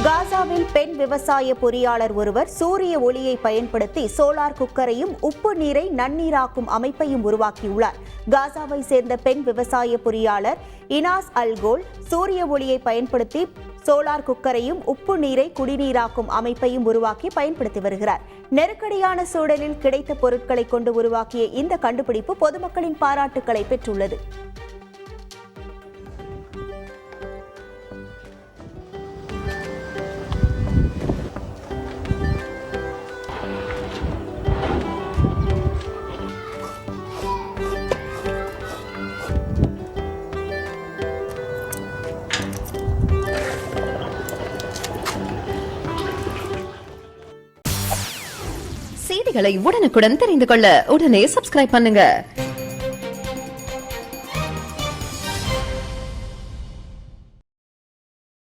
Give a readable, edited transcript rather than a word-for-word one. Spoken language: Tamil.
காசாவில் பெண் விவசாய பொறியாளர் ஒருவர் சூரிய ஒளியை பயன்படுத்தி சோலார் குக்கரையும் உப்பு நீரை நன்னீராக்கும் அமைப்பையும் உருவாக்கியுள்ளார். காசாவை சேர்ந்த பெண் விவசாய பொறியாளர் இனாஸ் அல்கோல் சூரிய ஒளியை பயன்படுத்தி சோலார் குக்கரையும் உப்பு நீரை குடிநீராக்கும் அமைப்பையும் உருவாக்கி பயன்படுத்தி வருகிறார். நெருக்கடியான சூழலில் கிடைத்த பொருட்களை கொண்டு உருவாக்கிய இந்த கண்டுபிடிப்பு பொதுமக்களின் பாராட்டுக்களை பெற்றுள்ளது. செய்திகளை உடனுக்குடன் தெரிந்து கொள்ள உடனே சப்ஸ்கிரைப் பண்ணுங்க.